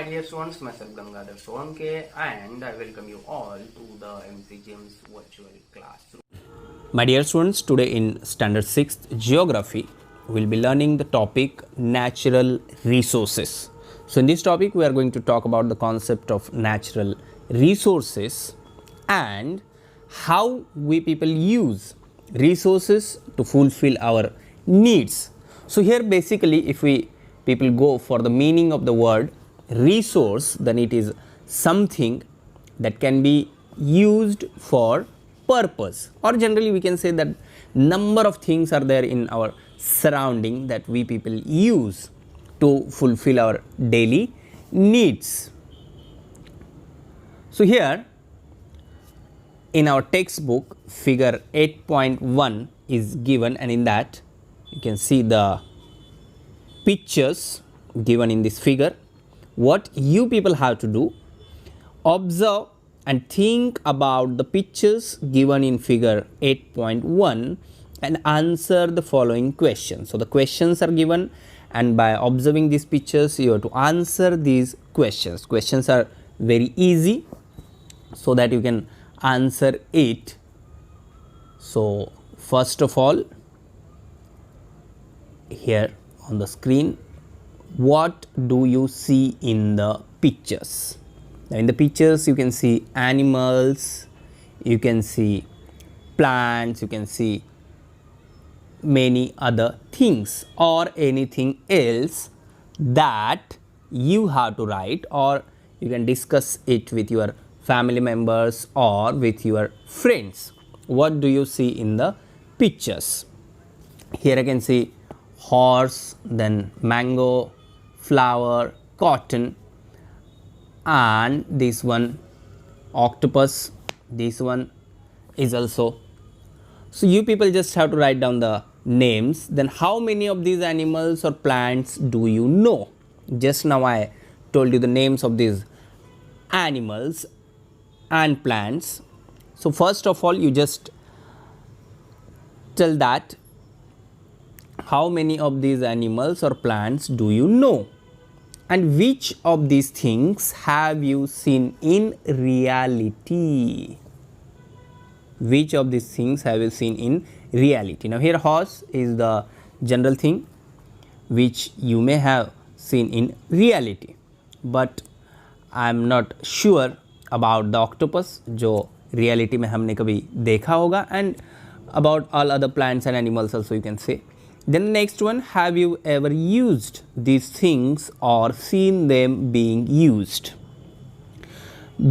dear students, myself Gangadhar Solanke, and I welcome you all to the MCGM's virtual classroom. My dear students, today in Standard 6th Geography, we will be learning the topic natural resources. So, in this topic, we are going to talk about the concept of natural resources and how we people use resources to fulfill our needs. So, here basically, if we people go for the meaning of the word resource, then it is something that can be used for purpose, or generally we can say that number of things are there in our surrounding that we people use to fulfill our daily needs. So, here in our textbook figure 8.1 is given, and in that you can see the pictures given in this figure. What you people have to do, observe and think about the pictures given in figure 8.1 and answer the following questions. So, the questions are given, and by observing these pictures you have to answer these questions. Questions are very easy, so that you can answer it. So, first of all, here on the screen, what do you see in the pictures? Now, in the pictures you can see animals, you can see plants, you can see many other things or anything else that you have to write, or you can discuss it with your family members or with your friends. What do you see in the pictures? Here I can see horse, then mango, flower, cotton, and this one octopus, this one is also. So, you people just have to write down the names. Then how many of these animals or plants do you know? Just now I told you the names of these animals and plants. So, first of all, you just tell that how many of these animals or plants do you know, and which of these things have you seen in reality? Which of these things have you seen in reality? Now, here horse is the general thing which you may have seen in reality, but I am not sure about the octopus जो reality में हमने कभी देखा होगा, and about all other plants and animals also you can say. Then the next one, have you ever used these things or seen them being used?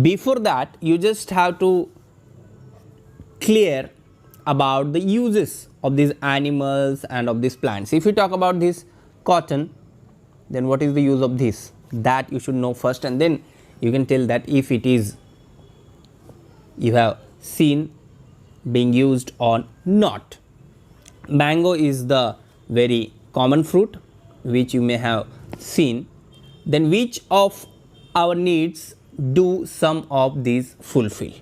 Before that, you just have to clear about the uses of these animals and of these plants. If you talk about this cotton, then what is the use of this? That you should know first, and then you can tell that if it is you have seen being used or not. Mango is the very common fruit which you may have seen. Then which of our needs do some of these fulfill?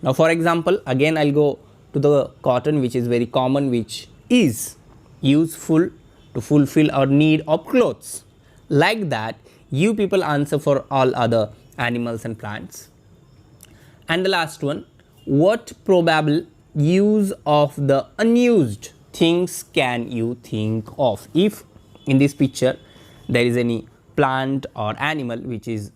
Now, for example, again I will go to the cotton, which is very common, which is useful to fulfill our need of clothes. Like that, you people answer for all other animals and plants. And the last one, what probable use of the unused things can you think of? If in this picture there is any plant or animal which is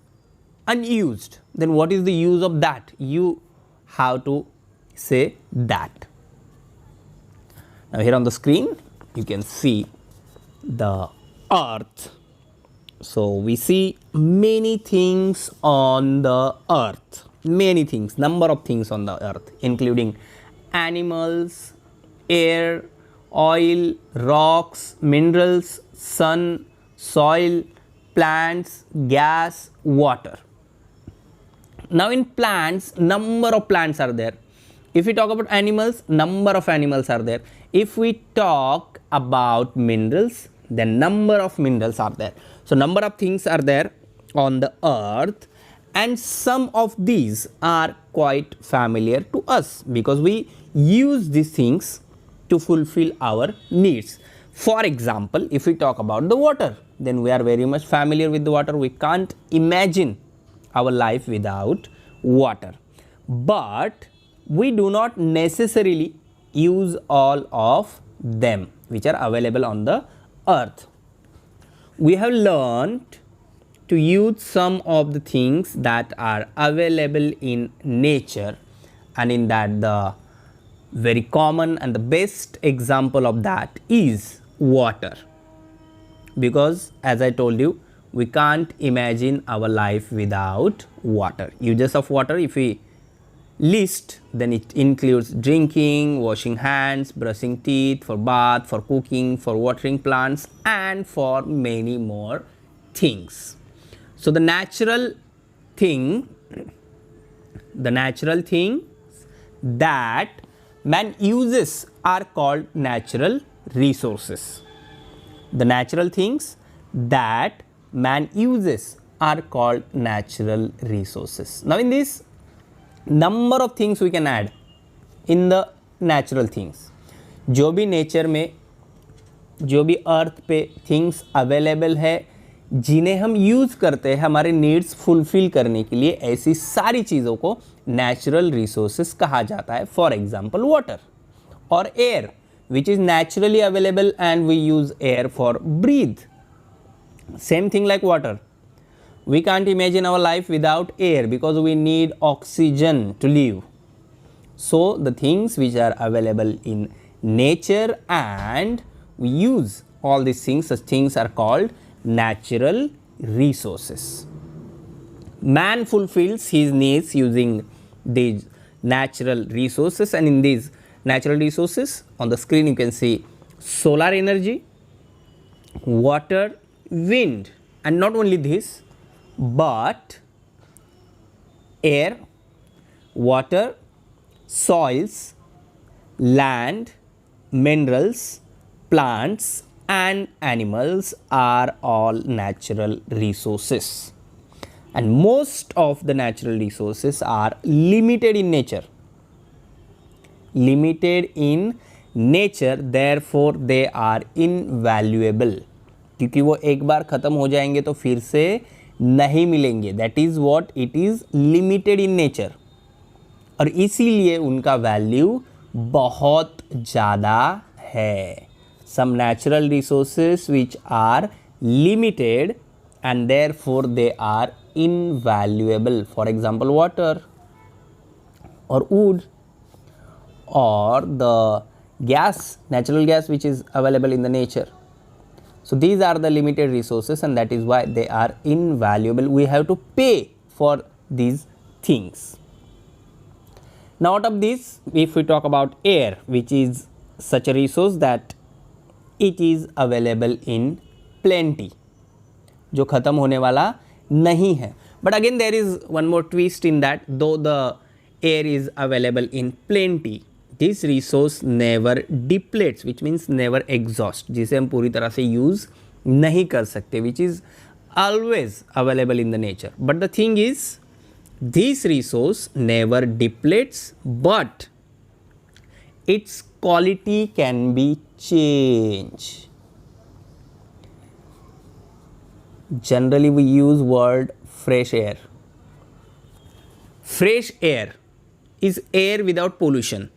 unused, then what is the use of that? You have to say that. Now, here on the screen you can see the earth. So, we see many things on the earth, many things, number of things on the earth, including animals, air, oil, rocks, minerals, sun, soil, plants, gas, water. Now, in plants, number of plants are there. If we talk about animals, number of animals are there. If we talk about minerals, then number of minerals are there. So, number of things are there on the earth, and some of these are quite familiar to us because we use these things to fulfill our needs. For example, if we talk about the water, then we are very much familiar with the water. We can't imagine our life without water. But we do not necessarily use all of them which are available on the earth. We have learned to use some of the things that are available in nature, and in that the very common and the best example of that is water, because as I told you, we can't imagine our life without water. Uses of water, if we list, then it includes drinking, washing hands, brushing teeth, for bath, for cooking, for watering plants, and for many more things. So the natural thing that man uses are called natural resources. The natural things that man uses are called natural resources. Now in this, number of things we can add in the natural things. जो भी nature में, जो भी अर्थ पे things available है, जिन्हें हम use करते हैं हमारे नीड्स फुलफिल करने के लिए, ऐसी सारी चीज़ों को नेचुरल रिसोर्सेज कहा जाता है. फॉर एग्जाम्पल वाटर और air which is naturally available, and we use air for breathe. Same thing like water. We can't imagine our life without air because we need oxygen to live. So the things which are available in nature and we use all these things, such things are called natural resources. Man fulfills his needs using these natural resources, and in these natural resources on the screen you can see solar energy, water, wind, and not only this but air, water, soils, land, minerals, plants and animals are all natural resources, and most of the natural resources are limited in nature. Therefore they are invaluable, क्योंकि वो एक बार ख़त्म हो जाएंगे तो फिर से नहीं मिलेंगे. That is what it is limited in nature, और इसीलिए उनका वैल्यू बहुत ज़्यादा है. Some natural resources which are limited and therefore they are invaluable. For example, water or wood or the gas, natural gas which is available in the nature. So these are the limited resources, and that is why they are invaluable. We have to pay for these things. Now out of this, if we talk about air, which is such a resource that it is available in plenty, जो ख़त्म होने वाला नहीं है. But again there is one more twist in that, though the air is available in plenty, this resource never depletes, which means never exhaust, जिसे हम पूरी तरह से use नहीं कर सकते, which is always available in the nature. But the thing is, this resource never depletes, but its quality can be changed. Generally we use word fresh air. Fresh air is air without pollution.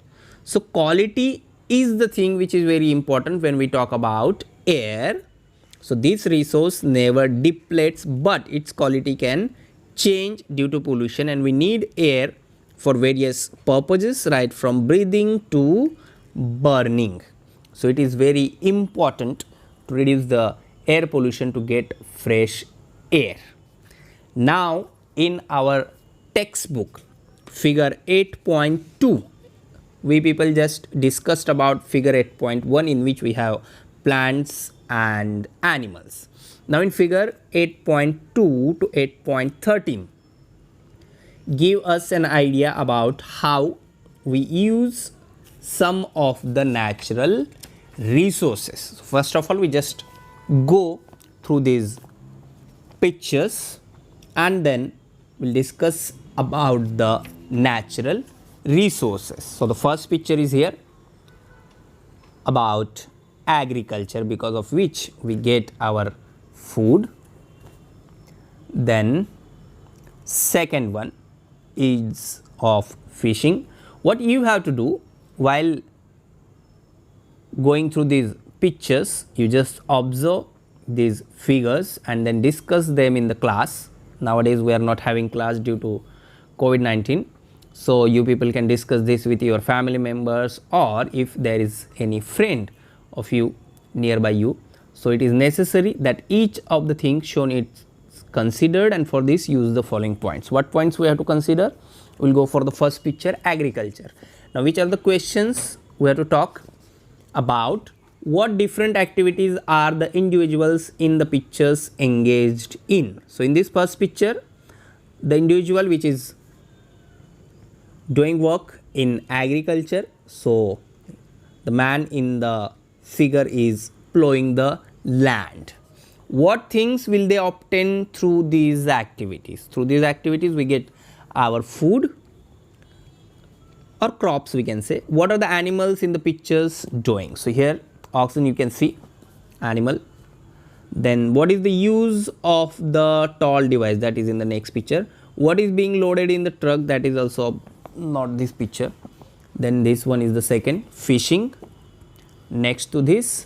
So quality is the thing which is very important when we talk about air. So this resource never depletes, but its quality can change due to pollution, and we need air for various purposes, right from breathing to burning. So it is very important to reduce the air pollution to get fresh air. Now in our textbook figure 8.2, we people just discussed about figure 8.1, in which we have plants and animals. Now in figure 8.2 to 8.13 give us an idea about how we use some of the natural resources. So first of all, we just go through these pictures and then we'll discuss about the natural resources. So the first picture is here about agriculture, because of which we get our food. Then second one is of fishing. What you have to do while going through these pictures, you just observe these figures and then discuss them in the class. Nowadays we are not having class due to COVID-19. So, you people can discuss this with your family members, or if there is any friend of you nearby you. So, it is necessary that each of the things shown is considered, and for this use the following points. What points we have to consider? We will go for the first picture, agriculture. Now, which are the questions we have to talk about? What different activities are the individuals in the pictures engaged in? So, in this first picture, the individual which is doing work in agriculture. So, the man in the figure is plowing the land. What things will they obtain through these activities? Through these activities we get our food or crops, we can say. What are the animals in the pictures doing? So, here oxen you can see, animal. Then what is the use of the tall device? That is in the next picture. What is being loaded in the truck? That is also not this picture. Then this one is the second, fishing. Next to this,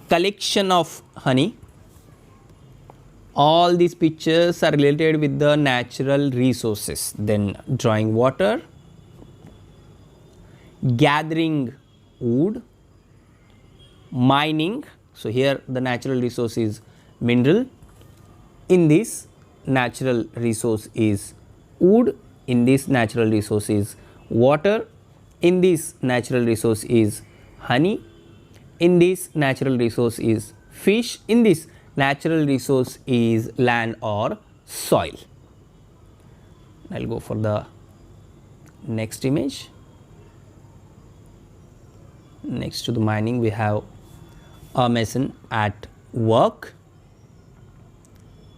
collection of honey. All these pictures are related with the natural resources. Then drawing water, gathering wood, mining. So, here the natural resource is mineral. In this natural resource is wood. In this natural resource is water. In this natural resource is honey. In this natural resource is fish. In this natural resource is land or soil. I will go for the next image. Next to the mining we have a mason at work.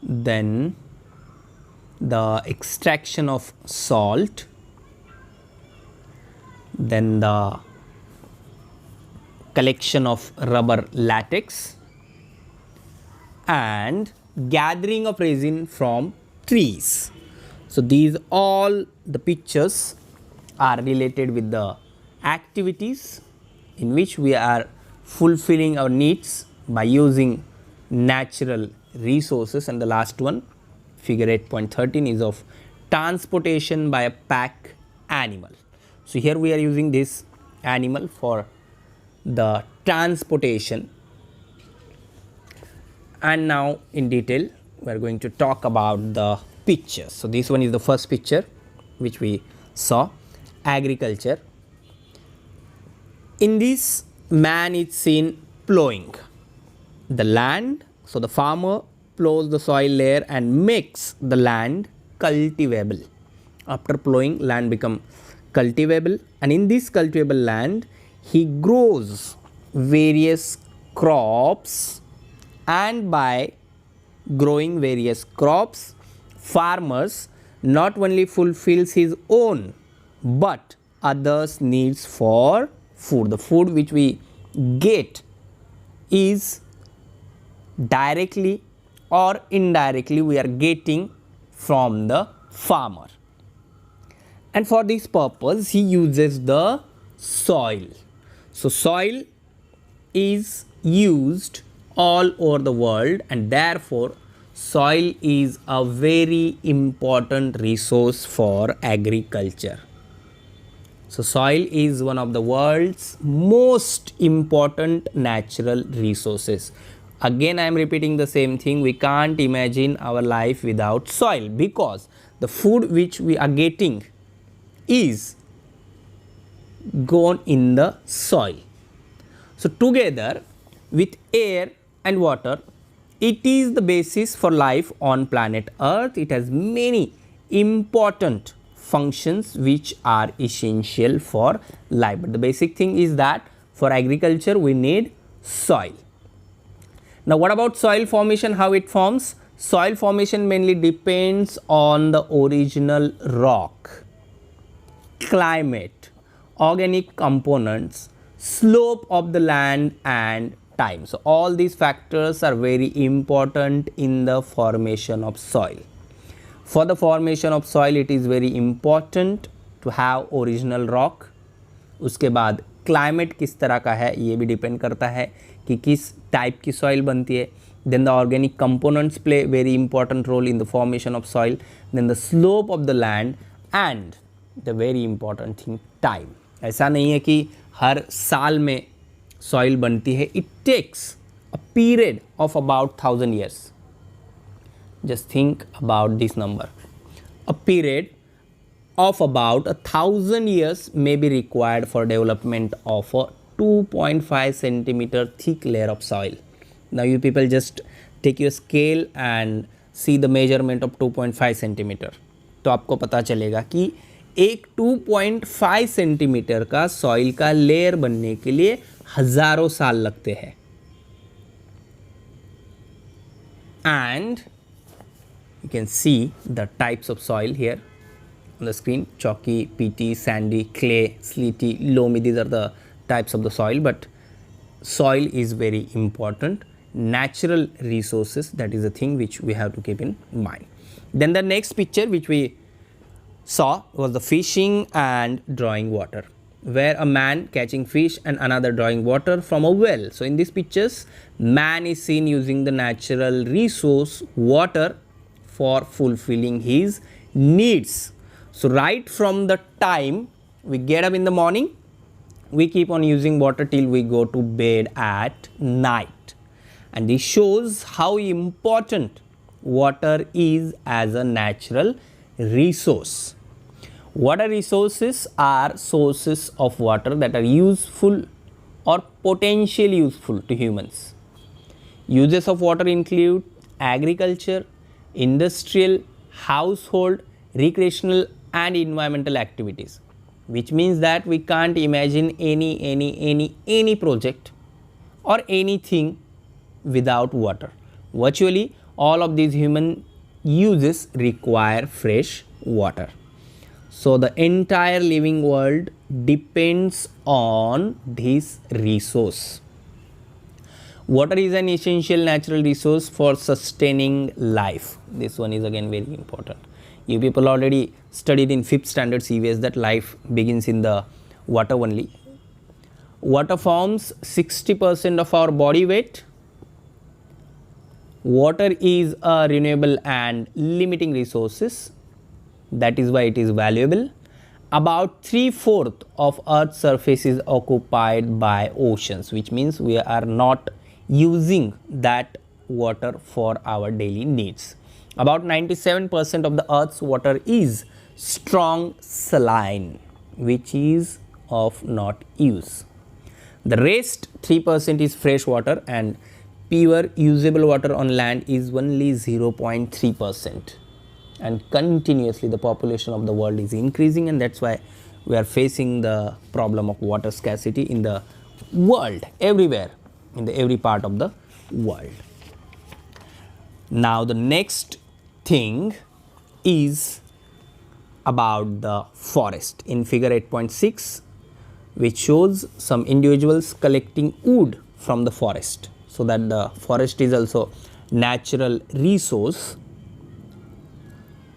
Then the extraction of salt, then the collection of rubber latex, and gathering of resin from trees. So, these all the pictures are related with the activities in which we are fulfilling our needs by using natural resources. And the last one, figure 8.13, is of transportation by a pack animal. So, here we are using this animal for the transportation. And now in detail we are going to talk about the pictures. So, this one is the first picture which we saw, agriculture. In this, man is seen plowing the land. So, the farmer plows the soil layer and makes the land cultivable. After plowing, land become cultivable, and in this cultivable land he grows various crops, and by growing various crops, farmers not only fulfills his own but others' needs for food. The food which we get is directly or indirectly we are getting from the farmer, and for this purpose he uses the soil. So, soil is used all over the world, and therefore soil is a very important resource for agriculture. So, soil is one of the world's most important natural resources. Again I am repeating the same thing, we can't imagine our life without soil, because the food which we are getting is gone in the soil. So, together with air and water, it is the basis for life on planet Earth. It has many important functions which are essential for life, but the basic thing is that for agriculture we need soil. Now, what about soil formation, how it forms? Soil formation mainly depends on the original rock, climate, organic components, slope of the land and time. So all these factors are very important in the formation of soil. For the formation of soil, it is very important to have original rock. उसके बाद climate किस तरह का है ये भी depend करता है कि किस टाइप की सॉइल बनती है. Then the organic components play very important role in the formation of soil. Then the slope of the land and the very important thing, time. ऐसा नहीं है कि हर साल में सॉइल बनती है. It takes a period of about 1000 years. Just think about this number. A period of about 1000 years may be required for development of a 2.5 centimeter thick layer of soil. Now you people just take your scale and see the measurement of 2.5 centimeter. तो आपको पता चलेगा कि एक 2.5 centimetre का soil का layer बनने के लिए हजारों साल लगते हैं. And you can see the types of soil here on the screen: chalky, peaty, sandy, clay, sleety, loamy. These are the types of the soil, but soil is very important. Natural resources, that is the thing which we have to keep in mind. Then the next picture which we saw was the fishing and drawing water, where a man catching fish and another drawing water from a well. So in these pictures, man is seen using the natural resource water for fulfilling his needs. So right from the time we get up in the morning, we keep on using water till we go to bed at night. And this shows how important water is as a natural resource. Water resources are sources of water that are useful or potentially useful to humans. Uses of water include agriculture, industrial, household, recreational and environmental activities, which means that we can't imagine any project or anything without water. Virtually all of these human uses require fresh water. So the entire living world depends on this resource. Water is an essential natural resource for sustaining life. This one is again very important. You people already studied in 5th standard CVS that life begins in the water only. Water forms 60% of our body weight. Water is a renewable and limiting resources. That is why it is valuable. About 3/4 of Earth's surface is occupied by oceans, which means we are not using that water for our daily needs. About 97% of the Earth's water is strong saline, which is of not use. The rest 3% is fresh water, and pure usable water on land is only 0.3%. And continuously the population of the world is increasing, and that's why we are facing the problem of water scarcity in the world, everywhere, in every part of the world. Now the next thing is about the forest. In figure 8.6, which shows some individuals collecting wood from the forest, so that the forest is also natural resource.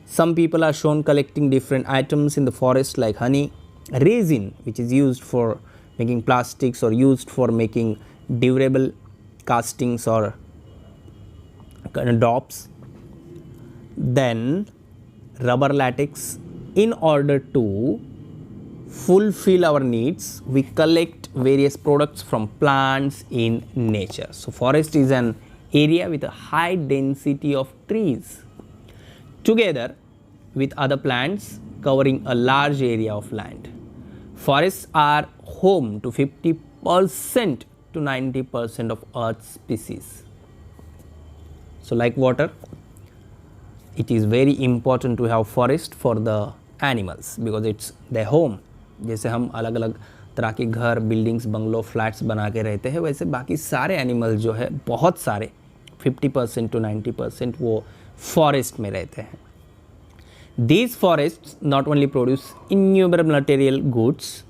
Some people are shown collecting different items in the forest like honey, resin, which is used for making plastics or used for making durable castings or drops. Then rubber latex. In order to fulfill our needs, we collect various products from plants in nature. So forest is an area with a high density of trees, together with other plants covering a large area of land. Forests are home to 50% to 90% of Earth's species. So like water, it is very important to have forest for the animals because it's their home. जैसे हम अलग अलग तरह के घर, buildings, bungalow, flats बना के रहते हैं, वैसे बाकी सारे एनिमल जो है बहुत सारे 50% to 90% वो फॉरेस्ट में रहते हैं. These forests not only produce innumerable material goods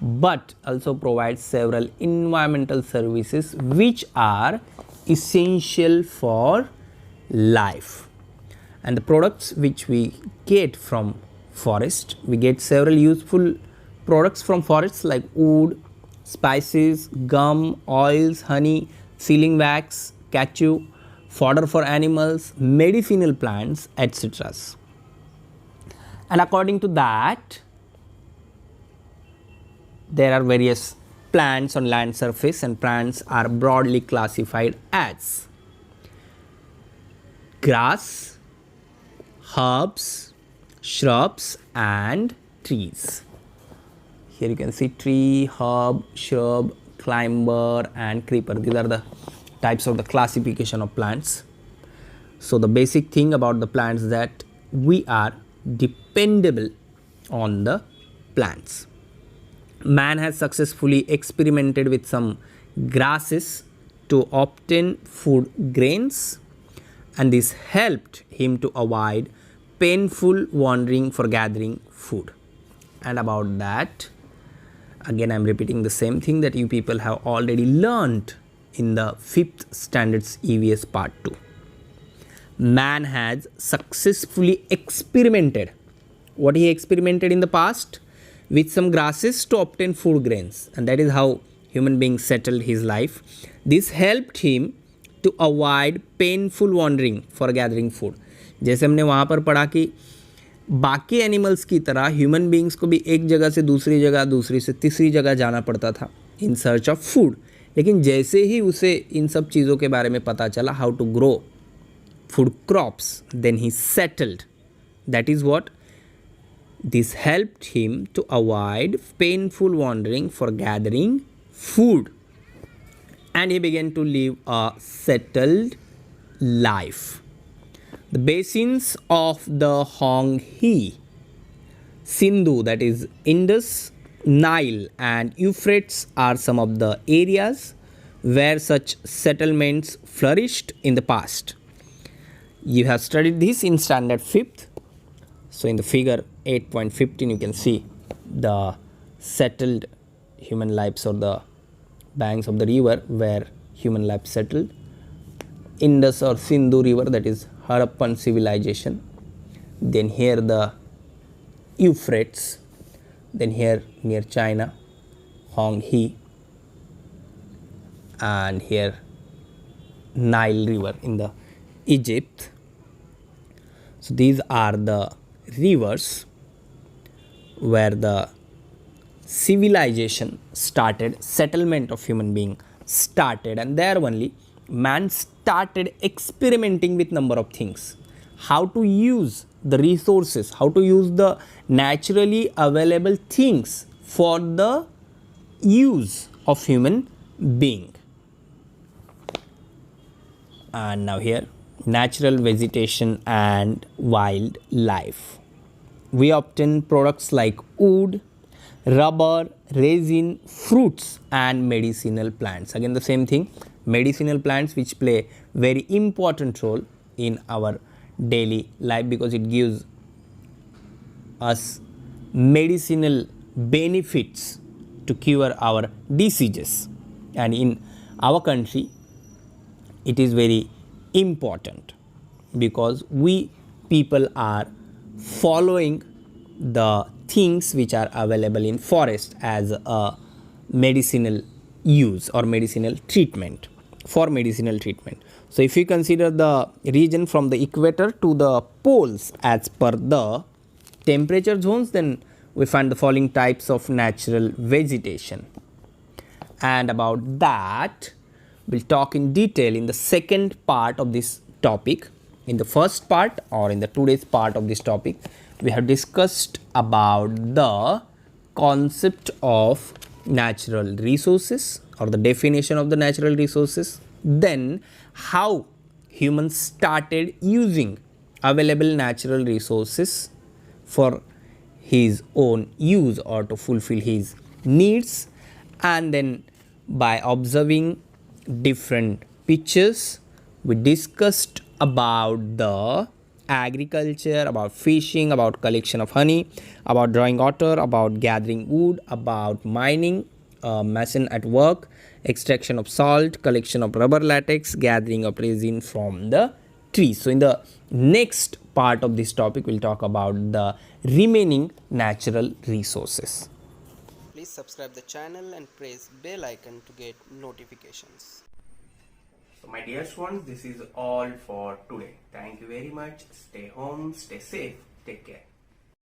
but also provides several environmental services which are essential for life. And the products which we get from forest, we get several useful products from forests like wood, spices, gum, oils, honey, sealing wax, caoutchouc, fodder for animals, medicinal plants, etc. And according to that, there are various plants on land surface, and plants are broadly classified as grass, herbs, shrubs and trees. Here you can see tree, herb, shrub, climber and creeper. These are the types of the classification of plants. So the basic thing about the plants that we are dependable on the plants. Man has successfully experimented with some grasses to obtain food grains, and this helped him to avoid painful wandering for gathering food. And about that, again I am repeating the same thing that you people have already learned in the 5th standards EVS part 2. Man has successfully experimented. What he experimented in the past? With some grasses to obtain food grains, and that is how human being settled his life. This helped him to avoid painful wandering for gathering food. जैसे हमने वहाँ पर पढ़ा कि बाकी animals की तरह human beings को भी एक जगह से दूसरी जगह, दूसरी से तीसरी जगह जाना पड़ता था इन सर्च ऑफ फूड, लेकिन जैसे ही उसे इन सब चीज़ों के बारे में पता चला, how to grow food crops, then he settled. That is what this helped him to avoid painful wandering for gathering food, and he began to live a settled life. The basins of the Hong-He, Sindhu, that is Indus, Nile and Euphrates are some of the areas where such settlements flourished in the past. You have studied this in standard 5th. So in the figure 8.15 you can see the settled human lives or the banks of the river where human life settled. Indus or Sindhu river, that is Harappan civilization. Then here the Euphrates. Then here near China, Hong-He, and here Nile river in the Egypt. So these are the rivers where the civilization started, settlement of human being started, and there only man started experimenting with number of things, how to use the resources, how to use the naturally available things for the use of human being. And now here natural vegetation and wildlife. We obtain products like wood, rubber, resin, fruits and medicinal plants. Again the same thing, medicinal plants which play very important role in our daily life because it gives us medicinal benefits to cure our diseases, and in our country it is very important because we people are following the things which are available in forest as a medicinal use or medicinal treatment, for medicinal treatment. So if you consider the region from the equator to the poles as per the temperature zones, then we find the following types of natural vegetation, and about that we'll talk in detail in the second part of this topic. In the first part or in the today's part of this topic, we have discussed about the concept of natural resources or the definition of the natural resources, then how humans started using available natural resources for his own use or to fulfill his needs, and then by observing different pictures we discussed about the agriculture, about fishing, about collection of honey, about drawing water, about gathering wood, about mining, machine at work, extraction of salt, collection of rubber latex, gathering of resin from the trees. So in the next part of this topic, we'll talk about the remaining natural resources. Please subscribe the channel and press bell icon to get notifications. So my dear students, this is all for today. Thank you very much. Stay home, stay safe, take care.